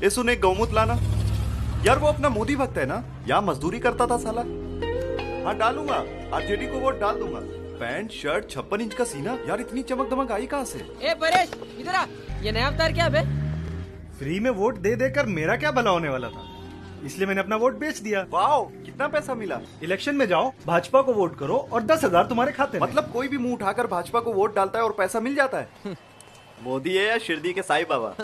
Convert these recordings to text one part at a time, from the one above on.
ये सुने गौमूत्र लाना। यार वो अपना मोदी भक्त है ना, यहाँ मजदूरी करता था साला। हाँ डालूंगा, आरजेडी को वोट डाल दूंगा। पैंट शर्ट 56 इंच का सीना, यार इतनी चमक दमक आई कहाँ से? ए परेश इधर आ, ये नया अवतार क्या बे? फ्री में वोट दे देकर मेरा क्या भला होने वाला था, इसलिए मैंने अपना वोट बेच दिया। वाओ, कितना पैसा मिला? इलेक्शन में जाओ, भाजपा को वोट करो और 10,000 तुम्हारे खाते में। मतलब कोई भी मुंह उठाकर भाजपा को वोट डालता है और पैसा मिल जाता है? मोदी है या शिरडी के साईं बाबा?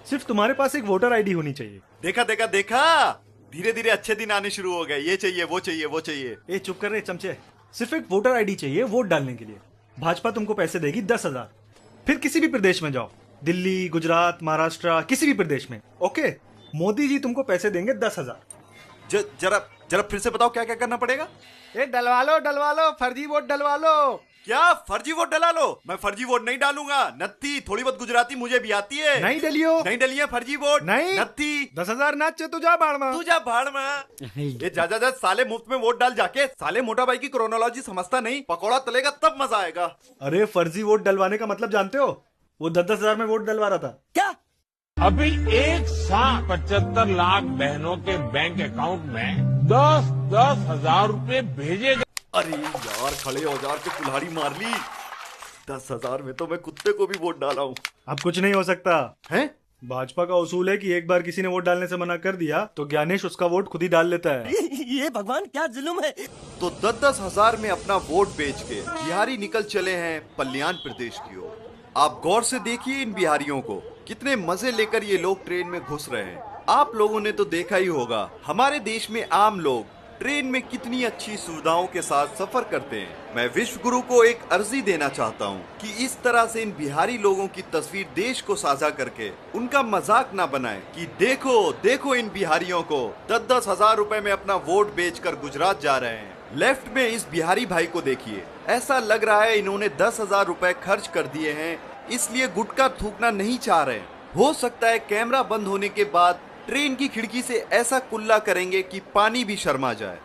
सिर्फ तुम्हारे पास एक वोटर आईडी होनी चाहिए। देखा देखा देखा, धीरे धीरे अच्छे दिन आने शुरू हो गए। ये चाहिए वो चाहिए वो चाहिए। ए चुप कर रहे चमचे, सिर्फ एक वोटर आईडी चाहिए वोट डालने के लिए। भाजपा तुमको पैसे देगी 10,000। फिर किसी भी प्रदेश में जाओ, दिल्ली, गुजरात, महाराष्ट्र, किसी भी प्रदेश में। ओके, मोदी जी तुमको पैसे देंगे 10,000। जरा जरा फिर से बताओ क्या क्या करना पड़ेगा? ए डलवा लो, फर्जी वोट डलवा लो। क्या फर्जी वोट डला लो? मैं फर्जी वोट नहीं डालूंगा। नत्थी, थोड़ी बहुत गुजराती मुझे भी आती है। नहीं डलियो, नहीं डलिए फर्जी वोट। नहीं नत्थी। 10,000 नाचे तू जा बाढ़ में। तू जा भाड़ में। ये जा साले मुफ्त में वोट डाल जाके। साले मोटा भाई की क्रोनोलॉजी समझता नहीं, पकौड़ा तलेगा तब मजा आएगा। अरे फर्जी वोट डलवाने का मतलब जानते हो? वो 10,000 में वोट डलवा रहा था। क्या? अभी एक साथ 75 लाख बहनों के बैंक अकाउंट में 10,000 रुपए भेजे गए। अरे यार, खड़े औजार पे कुल्हाड़ी मार ली। 10,000 में तो मैं कुत्ते को भी वोट डाला हूँ। अब कुछ नहीं हो सकता है? भाजपा का उसूल है कि एक बार किसी ने वोट डालने से मना कर दिया तो ज्ञानेश उसका वोट खुद ही डाल लेता है। ये भगवान क्या जुल्म है। तो 10,000 में अपना वोट बेच के बिहारी निकल चले हैं कल्याण प्रदेश की ओर। आप गौर से देखिए इन बिहारियों को, कितने मजे लेकर ये लोग ट्रेन में घुस रहे हैं। आप लोगों ने तो देखा ही होगा हमारे देश में आम लोग ट्रेन में कितनी अच्छी सुविधाओं के साथ सफर करते हैं। मैं विश्व गुरु को एक अर्जी देना चाहता हूं कि इस तरह से इन बिहारी लोगों की तस्वीर देश को साझा करके उनका मजाक ना बनाएं कि देखो देखो इन बिहारियों को 10,000 रुपए में अपना वोट बेचकर गुजरात जा रहे हैं। लेफ्ट में इस बिहारी भाई को देखिए, ऐसा लग रहा है इन्होंने 10,000 रुपए खर्च कर दिए हैं, इसलिए गुटखा थूकना नहीं चाह रहे। हो सकता है कैमरा बंद होने के बाद ट्रेन की खिड़की से ऐसा कुल्ला करेंगे कि पानी भी शर्मा जाए।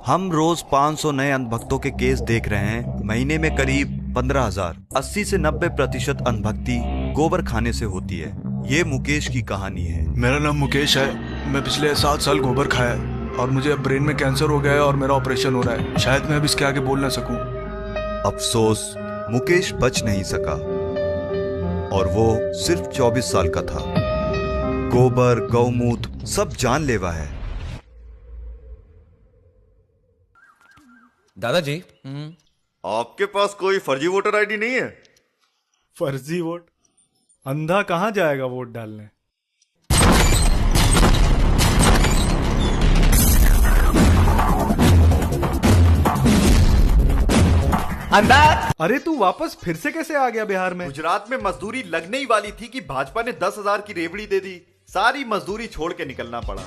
हम रोज 500 नए अंधभक्तों के केस देख रहे हैं। महीने में करीब 15,000। 80 से 90% अंधभक्ति गोबर खाने से होती है। ये मुकेश की कहानी है। मेरा नाम मुकेश है। मैं पिछले 7 साल गोबर खाया और मुझे अब ब्रेन में कैंसर हो गया है और मेरा ऑपरेशन हो रहा है। शायद मैं अब इसके आगे बोल ना सकूं। अफसोस, मुकेश बच नहीं सका और वो सिर्फ 24 साल का था। गोबर, गौमूत्र सब जानलेवा है। दादाजी, आपके पास कोई फर्जी वोटर आईडी नहीं है? फर्जी वोट? अंधा कहाँ जाएगा वोट डालने? अंदर। अरे तू वापस फिर से कैसे आ गया बिहार में? गुजरात में मजदूरी लगने ही वाली थी कि भाजपा ने 10,000 की रेवड़ी दे दी। सारी मजदूरी छोड़ के निकलना पड़ा।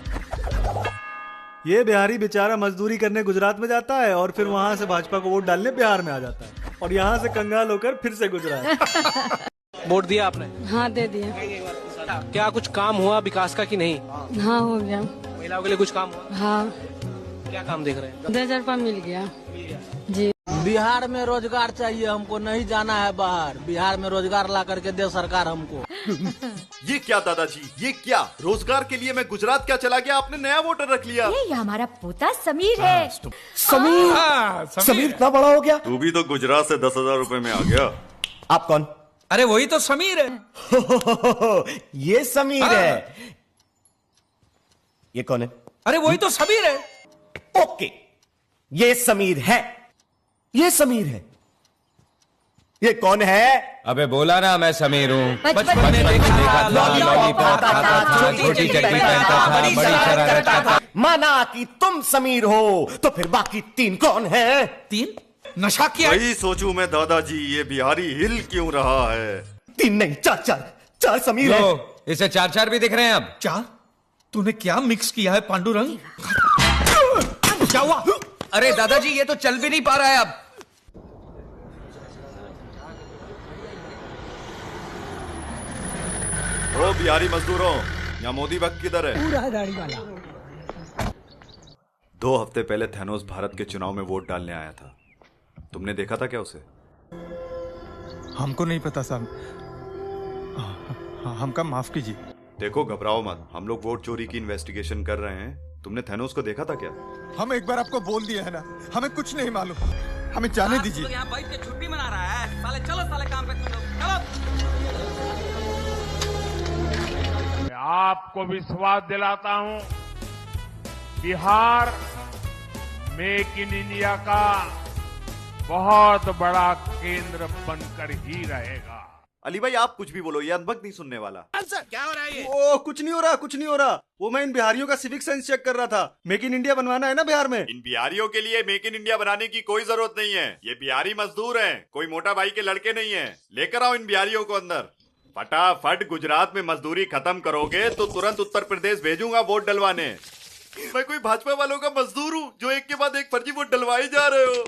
ये बिहारी बेचारा मजदूरी करने गुजरात में जाता है और फिर वहां से भाजपा को वोट डालने बिहार में आ जाता है और यहाँ से कंगाल होकर फिर से गुजरात। वोट दिया आपने? हाँ दे दिया। क्या कुछ काम हुआ विकास का कि नहीं? हाँ हो गया। महिलाओं के लिए कुछ काम हुआ? हाँ। क्या काम देख रहे हैं? 10,000 रुपया मिल गया जी। बिहार में रोजगार चाहिए हमको, नहीं जाना है बाहर। बिहार में रोजगार ला करके दे सरकार हमको। ये क्या दादाजी, ये क्या? रोजगार के लिए मैं गुजरात क्या चला गया, आपने नया वोटर रख लिया। ये हमारा पोता समीर है। समीर इतना बड़ा हो गया? तू भी तो गुजरात से 10,000 रुपए में आ गया। आप कौन? अरे वही तो समीर है। ये समीर है। ये कौन है? अरे वही तो समीर है। ओके, ये समीर है। ये समीर है। ये कौन है? अबे बोला ना मैं समीर हूँ। बचपन में में देखा था, लॉलीपॉप खाता था, छोटी चड्डी पहनता था, बड़ी शरारत करता था। माना कि तुम समीर हो, तो फिर बाकी 3 कौन है? 3? नशा किया? वही सोचूं मैं दादाजी, ये बिहारी हिल क्यों रहा है? 3 नहीं, 4 समीर है। इसे 4 भी दिख रहे हैं अब। 4? तूने क्या मिक्स किया है पांडुरंग? क्या हुआ? अरे दादाजी ये तो चल भी नहीं पा रहा है अब। ओ बिहारी मजदूरों, यहाँ मोदी भक्त किधर है? पूरा गाड़ी वाला। 2 हफ्ते पहले थैनोस भारत के चुनाव में वोट डालने आया था। तुमने देखा था क्या उसे? हमको नहीं पता साहब, हमका माफ कीजिए। देखो घबराओ मत, हम लोग वोट चोरी की इन्वेस्टिगेशन कर रहे हैं। तुमने थैनोस को देखा था क्या? हम एक बार आपको बोल दिया है ना, हमें कुछ नहीं मालूम, हमें जाने दीजिए। यहाँ बैठ के छुट्टी मना रहा है साले। चलो साले काम पे तुम लोग चलो। मैं आपको विश्वास दिलाता हूं, बिहार मेक इन इंडिया का बहुत बड़ा केंद्र बनकर ही रहेगा। अली भाई आप कुछ भी बोलो, ये अनबक नहीं सुनने वाला। क्या हो रहा है ये? ओ कुछ नहीं हो रहा, कुछ नहीं हो रहा। वो मैं इन बिहारियों का सिविक सेंस चेक कर रहा था। मेक इन इंडिया बनवाना है ना बिहार में। इन बिहारियों के लिए मेक इन इंडिया बनाने की कोई जरूरत नहीं है। ये बिहारी मजदूर हैं, कोई मोटा भाई के लड़के नहीं हैं। लेकर आओ इन बिहारियों को अंदर। फटाफट गुजरात में मजदूरी खत्म करोगे तो तुरंत उत्तर प्रदेश भेजूंगा वोट डलवाने। मैं कोई भाजपा वालों का मजदूर हूँ जो एक के बाद एक फर्जी वोट डलवाई जा रहे हो।